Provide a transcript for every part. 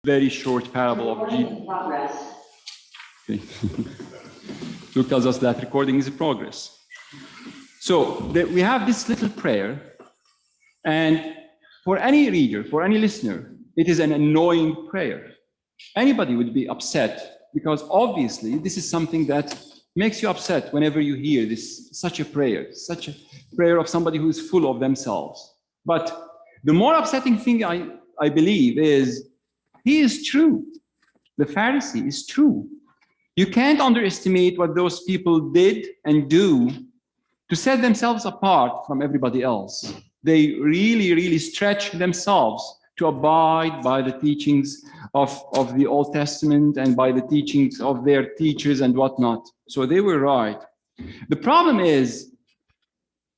very short parable of Jesus. Okay. Luke tells us that recording is in progress. So we have this little prayer, and for any reader, for any listener, it is an annoying prayer. Anybody would be upset because obviously this is something that makes you upset whenever you hear such a prayer of somebody who is full of themselves. But the more upsetting thing I believe is he is true. The Pharisee is true. You can't underestimate what those people did and do to set themselves apart from everybody else. They really, really stretch themselves to abide by the teachings of the Old Testament and by the teachings of their teachers and whatnot. So they were right. The problem is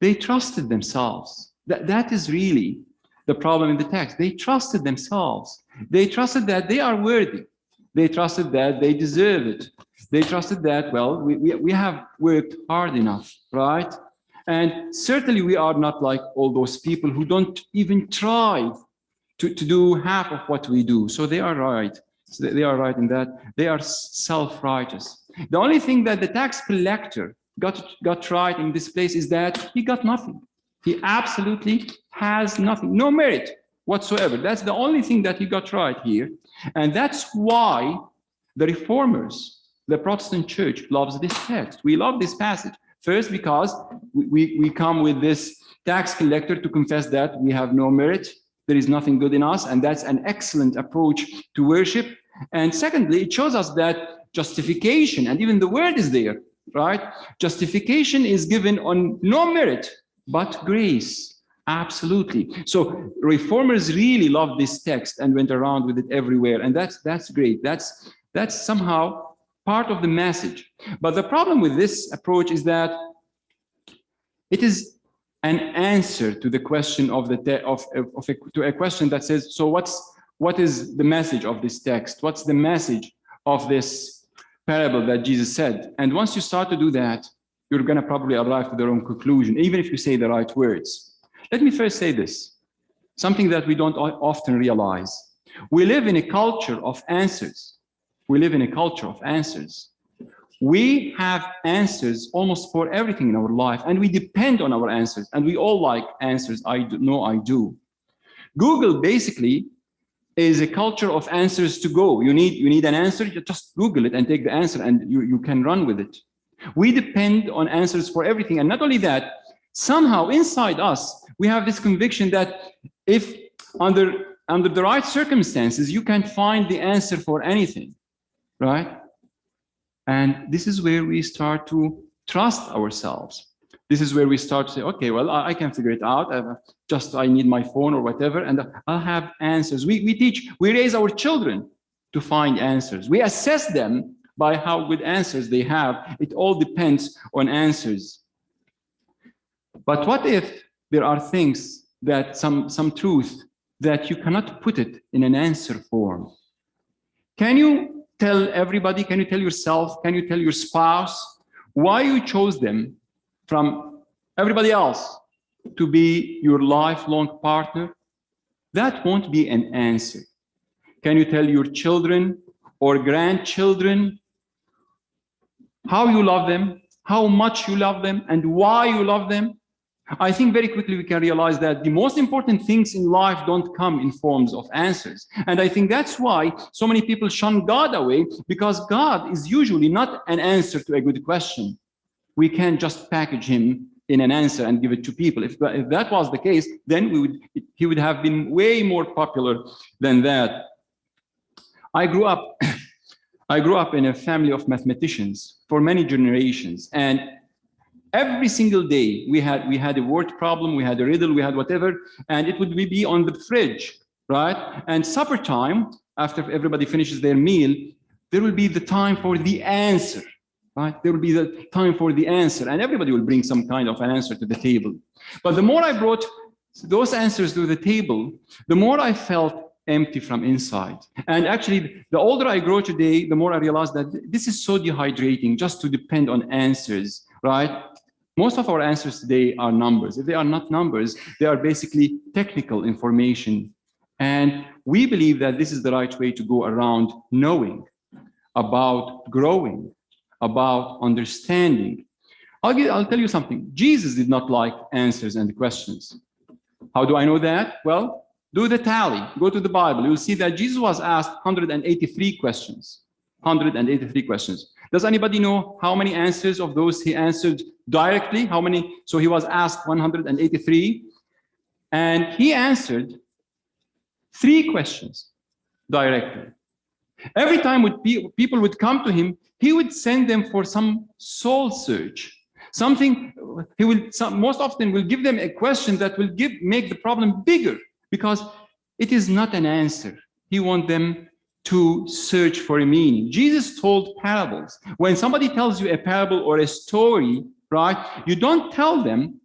they trusted themselves. That is really the problem in the text. They trusted themselves. They trusted that they are worthy. They trusted that they deserve it. They trusted that, well, we have worked hard enough, right? And certainly we are not like all those people who don't even try to do half of what we do. So they are right. So they are right in that. They are self-righteous. The only thing that the tax collector got right in this place is that he got nothing. He absolutely has nothing, no merit whatsoever. That's the only thing that he got right here. And that's why the reformers, the Protestant church, loves this text. We love this passage. First, because we come with this tax collector to confess that we have no merit, there is nothing good in us, and that's an excellent approach to worship. And secondly, it shows us that justification, and even the word is there, right? Justification is given on no merit, but grace. Absolutely. So reformers really loved this text and went around with it everywhere, and that's great. That's somehow part of the message. But the problem with this approach is that it is an answer to the question to a question that says, so what is the message of this text? What's the message of this parable that Jesus said? And once you start to do that, you're going to probably arrive to the wrong conclusion, even if you say the right words. Let me first say this, something that we don't often realize. We live in a culture of answers. We live in a culture of answers. We have answers almost for everything in our life, and we depend on our answers, and we all like answers. I do. Google basically is a culture of answers to go. You need an answer, you just Google it and take the answer, and you can run with it. We depend on answers for everything, and not only that, somehow inside us, we have this conviction that if under the right circumstances, you can find the answer for anything, right? And this is where we start to trust ourselves. This is where we start to say, okay, well, I can figure it out. I need my phone or whatever, and I'll have answers. We raise our children to find answers. We assess them by how good answers they have. It all depends on answers. But what if there are things that some truth that you cannot put it in an answer form? Can you tell everybody, can you tell yourself, can you tell your spouse why you chose them from everybody else to be your lifelong partner? That won't be an answer. Can you tell your children or grandchildren how you love them, how much you love them, and why you love them? I think very quickly we can realize that the most important things in life don't come in forms of answers. And I think that's why so many people shun God away, because God is usually not an answer to a good question. We can't just package him in an answer and give it to people. If that was the case, then he would have been way more popular than that. I grew up in a family of mathematicians for many generations, and every single day we had a word problem, we had a riddle, we had whatever, and it would be on the fridge, right? And supper time, after everybody finishes their meal, there will be the time for the answer, right? There will be the time for the answer, and everybody will bring some kind of an answer to the table. But the more I brought those answers to the table, the more I felt empty from inside. And actually, the older I grow today, the more I realize that this is so dehydrating just to depend on answers, right? Most of our answers today are numbers. If they are not numbers, they are basically technical information. And we believe that this is the right way to go around knowing, about growing, about understanding. I'll tell you something. Jesus did not like answers and questions. How do I know that? Well, do the tally. Go to the Bible. You'll see that Jesus was asked 183 questions. 183 questions. Does anybody know how many answers of those he answered directly? How many? So he was asked 183, and he answered 3 questions directly. Every time people would come to him, he would send them for some soul search. Something he will most often will give them a question that will make the problem bigger, because it is not an answer. He wants them to search for a meaning. Jesus told parables. When somebody tells you a parable or a story, right, you don't tell them,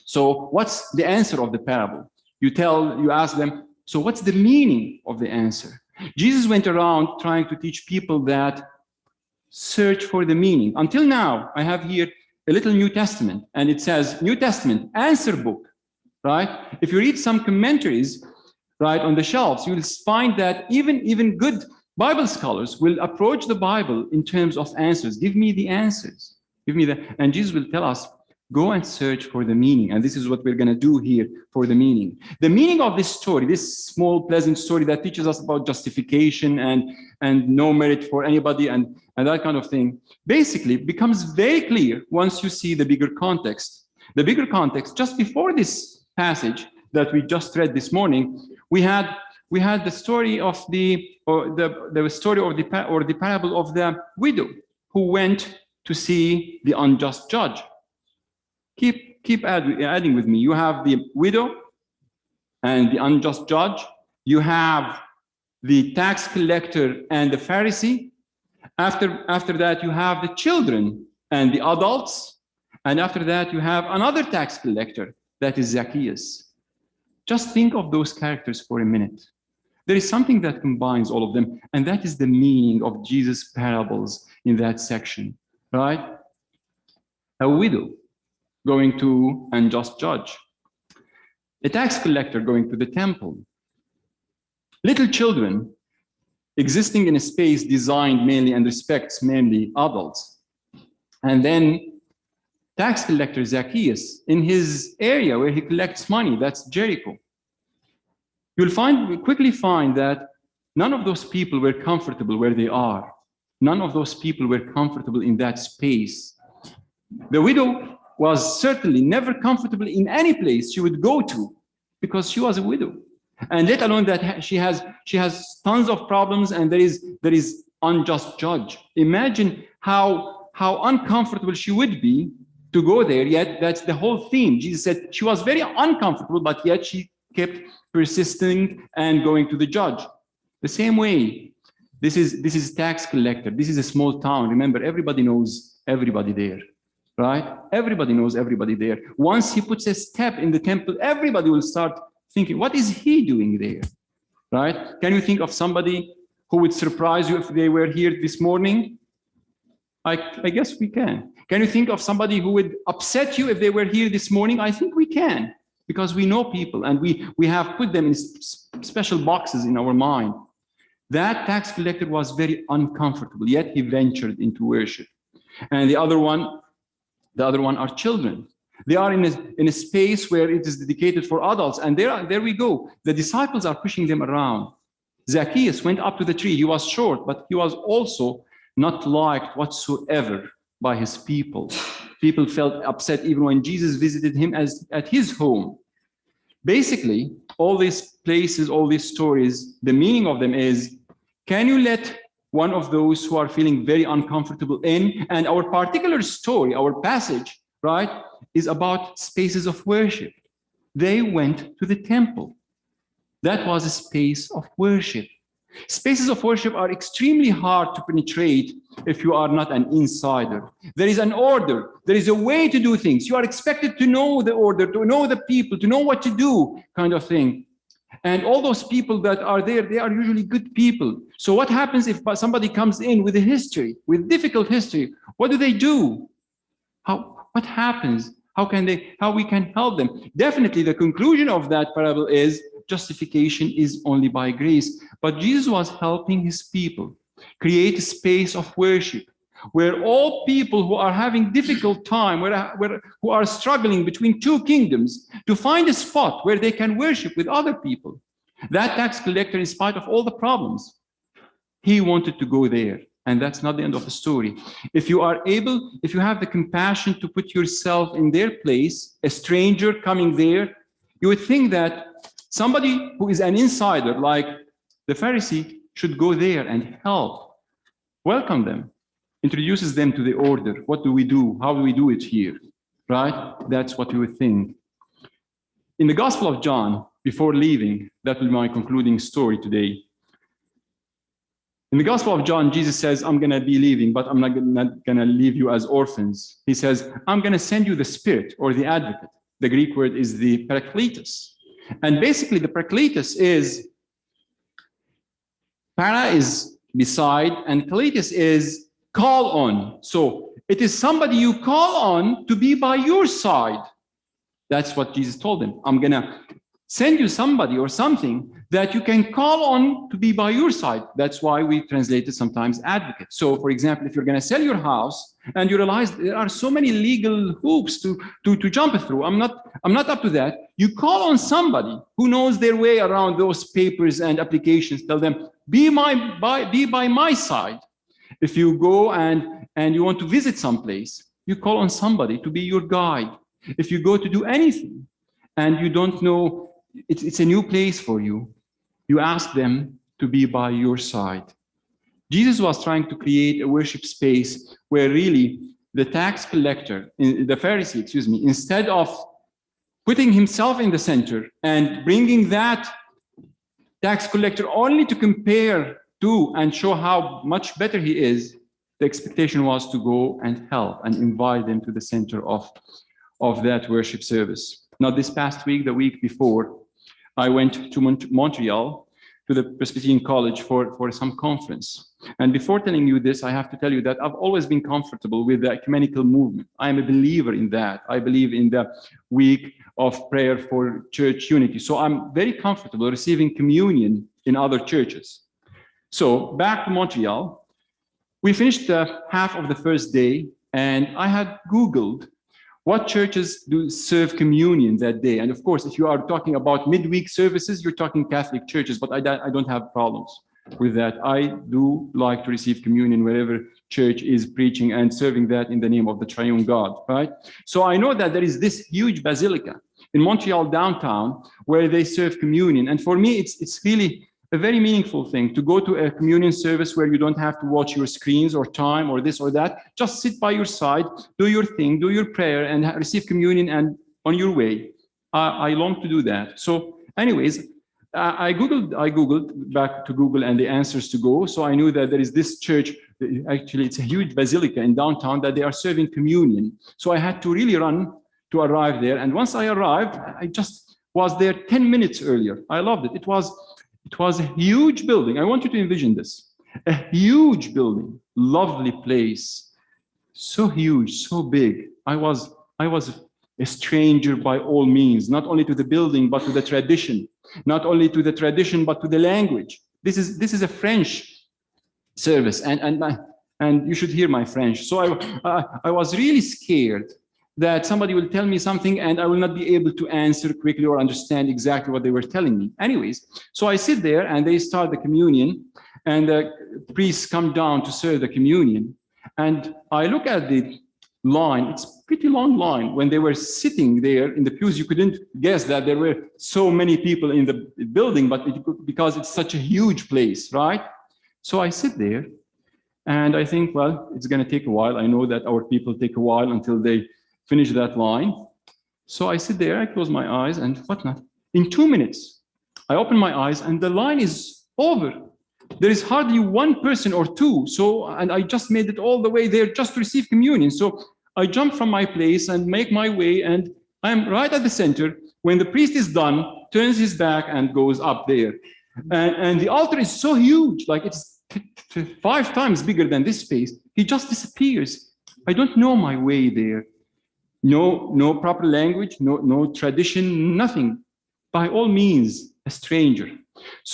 so what's the answer of the parable? You ask them, so what's the meaning of the answer? Jesus went around trying to teach people that search for the meaning. Until now, I have here a little New Testament, and it says New Testament answer book, right? If you read some commentaries, right, on the shelves, you will find that even good Bible scholars will approach the Bible in terms of answers. Give me the answers. Give me the, and Jesus will tell us, go and search for the meaning. And this is what we're going to do here for the meaning. The meaning of this story, this small, pleasant story that teaches us about justification and no merit for anybody and that kind of thing, basically becomes very clear once you see the bigger context. The bigger context, just before this passage that we just read this morning, we had the story of the parable of the widow who went to see the unjust judge. Keep adding with me. You have the widow and the unjust judge. You have the tax collector and the Pharisee. After that, you have the children and the adults. And after that, you have another tax collector, that is Zacchaeus. Just think of those characters for a minute. There is something that combines all of them, and that is the meaning of Jesus' parables in that section, right? A widow going to unjust judge, a tax collector going to the temple, little children existing in a space designed mainly and respects mainly adults, and then tax collector Zacchaeus in his area where he collects money, that's Jericho. You'll quickly find that none of those people were comfortable where they are. None of those people were comfortable in that space. The widow was certainly never comfortable in any place she would go to because she was a widow. And let alone that she has tons of problems, and there is unjust judge. Imagine how uncomfortable she would be to go there, yet that's the whole theme. Jesus said she was very uncomfortable, but yet she kept persisting and going to the judge. The same way, this is tax collector. This is a small town. Remember, everybody knows everybody there, right? Everybody knows everybody there. Once he puts a step in the temple, everybody will start thinking, what is he doing there, right? Can you think of somebody who would surprise you if they were here this morning? I guess we can. Can you think of somebody who would upset you if they were here this morning? I think we can, because we know people and we have put them in special boxes in our mind. That tax collector was very uncomfortable, yet he ventured into worship. And the other one are children. They are in a space where it is dedicated for adults, and there we go. The disciples are pushing them around. Zacchaeus went up to the tree. He was short, but he was also not liked whatsoever by his people. People felt upset even when Jesus visited him at his home. Basically, all these places, all these stories, the meaning of them is, can you let one of those who are feeling very uncomfortable in? And our particular story, our passage, right, is about spaces of worship. They went to the temple. That was a space of worship. Spaces of worship are extremely hard to penetrate if you are not an insider. There is an order. There is a way to do things. You are expected to know the order, to know the people, to know what to do, kind of thing. And all those people that are there, they are usually good people. So what happens if somebody comes in with a history, with difficult history? What do? What happens? How we can help them? Definitely the conclusion of that parable is justification is only by grace. But Jesus was helping his people create a space of worship where all people who are having difficult time, who are struggling between two kingdoms, to find a spot where they can worship with other people. That tax collector, in spite of all the problems, he wanted to go there. And that's not the end of the story. If you are able, if you have the compassion to put yourself in their place, a stranger coming there, you would think that somebody who is an insider, like the Pharisee, should go there and help, welcome them, introduces them to the order. What do we do? How do we do it here? Right? That's what you would think. In the Gospel of John, before leaving, that will be my concluding story today. In the Gospel of John, Jesus says, I'm going to be leaving, but I'm not going to leave you as orphans. He says, I'm going to send you the Spirit, or the Advocate. The Greek word is the Parakletos. And basically, the Parakletos is, para is beside, and kletos is call on. So it is somebody you call on to be by your side. That's what Jesus told them. I'm going to send you somebody or something that you can call on to be by your side. That's why we translated sometimes advocate. So, for example, if you're going to sell your house and you realize there are so many legal hoops to jump through, I'm not up to that. You call on somebody who knows their way around those papers and applications. Tell them, be by my side. If you go and you want to visit someplace, you call on somebody to be your guide. If you go to do anything and you don't know, it's a new place for you, you ask them to be by your side. Jesus was trying to create a worship space where really the tax collector, the Pharisee, instead of putting himself in the center and bringing that tax collector only to compare to and show how much better he is, the expectation was to go and help and invite them to the center of that worship service. Now, this past week, the week before, I went to Montreal, to the Presbyterian College for some conference. And before telling you this, I have to tell you that I've always been comfortable with the ecumenical movement. I am a believer in that. I believe in the week of prayer for church unity. So I'm very comfortable receiving communion in other churches. So back to Montreal, we finished half of the first day, and I had Googled what churches do serve communion that day. And of course, if you are talking about midweek services, you're talking Catholic churches, but I don't have problems with that. I do like to receive communion wherever church is preaching and serving that in the name of the triune God, right? So I know that there is this huge basilica in Montreal downtown where they serve communion. And for me, it's really a very meaningful thing to go to a communion service where you don't have to watch your screens or time or this or that. Just sit by your side, do your thing, do your prayer, and receive communion, and on your way. I long to do that. So anyways, I Googled back to Google and the answers to go. So I knew that there is this church, actually it's a huge basilica in downtown, that they are serving communion. So I had to really run to arrive there. And once I arrived, I just was there 10 minutes earlier. I loved it. It was a huge building. I want you to envision this. A huge building, lovely place, so huge, so big. I was a stranger by all means, not only to the building, but to the tradition. Not only to the tradition, but to the language. This is a French service, and you should hear my French. So I was really scared that somebody will tell me something and I will not be able to answer quickly or understand exactly what they were telling me. Anyways, so I sit there and they start the communion, and the priests come down to serve the communion. And I look at the line. It's a pretty long line. When they were sitting there in the pews, you couldn't guess that there were so many people in the building, but because it's such a huge place, right? So I sit there and I think, well, it's going to take a while. I know that our people take a while until they finish that line. So I sit there, I close my eyes and whatnot. In 2 minutes, I open my eyes and the line is over. There is hardly one person or two. And I just made it all the way there just to receive communion. So I jump from my place and make my way, and I'm right at the center. When the priest is done, turns his back and goes up there. And the altar is so huge, like it's 5 times bigger than this space. He just disappears. I don't know my way there. No proper language, no tradition, nothing. By all means, a stranger.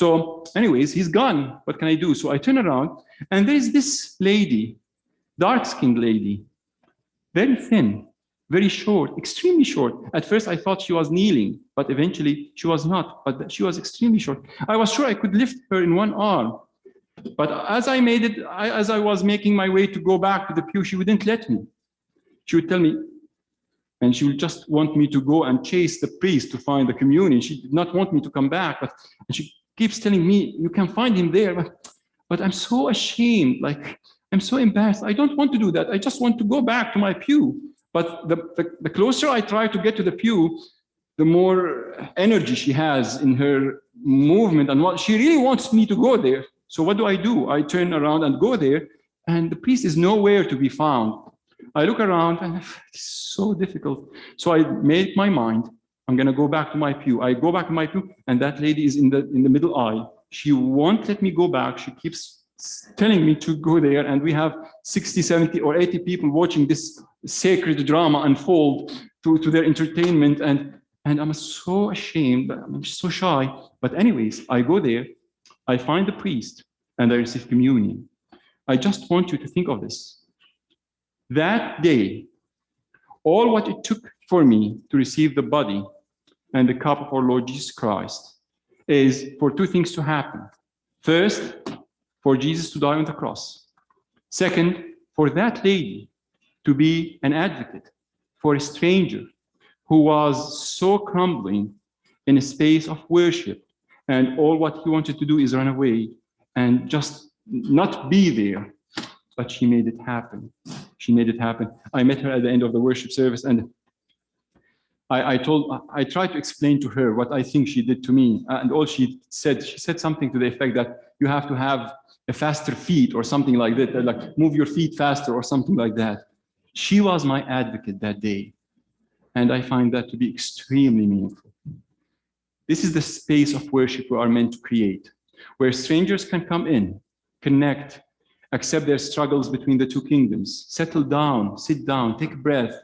So anyways, he's gone. What can I do? So I turn around, and there's this lady, dark-skinned lady, very thin, very short, extremely short. At first, I thought she was kneeling, but eventually she was not. But she was extremely short. I was sure I could lift her in one arm. But as I was making my way to go back to the pew, she wouldn't let me. She would tell me, and she would just want me to go and chase the priest to find the communion. She did not want me to come back, and she keeps telling me, you can find him there. But I'm so ashamed, like I'm so embarrassed. I don't want to do that. I just want to go back to my pew. But the closer I try to get to the pew, the more energy she has in her movement, and what she really wants me to go there. So what do? I turn around and go there, and the priest is nowhere to be found. I look around, and it's so difficult. So I made my mind, I'm going to go back to my pew. I go back to my pew, and that lady is in the middle aisle. She won't let me go back. She keeps telling me to go there, and we have 60, 70, or 80 people watching this sacred drama unfold to their entertainment, and I'm so ashamed, I'm so shy. But anyways, I go there, I find the priest, and I receive communion. I just want you to think of this. That day, all what it took for me to receive the body and the cup of our Lord Jesus Christ is for two things to happen. First, for Jesus to die on the cross. Second, for that lady to be an advocate for a stranger who was so crumbling in a space of worship, and all what he wanted to do is run away and just not be there. But she made it happen. She made it happen. I met her at the end of the worship service, and I tried to explain to her what I think she did to me. And all she said something to the effect that you have to have a faster feet or something like that, like move your feet faster or something like that. She was my advocate that day. And I find that to be extremely meaningful. This is the space of worship we are meant to create, where strangers can come in, connect, accept their struggles between the two kingdoms, settle down, sit down, take a breath,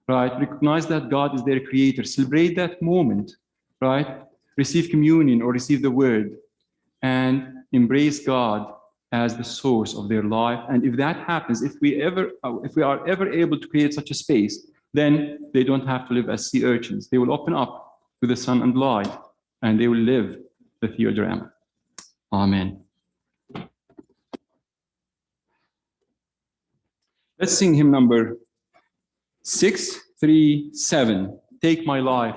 right? Recognize that God is their creator, celebrate that moment, right? Receive communion or receive the word, and embrace God as the source of their life. And if that happens, if we are ever able to create such a space, then they don't have to live as sea urchins. They will open up to the sun and light, and they will live the theodrama. Amen. Let's sing hymn number 637, Take My Life.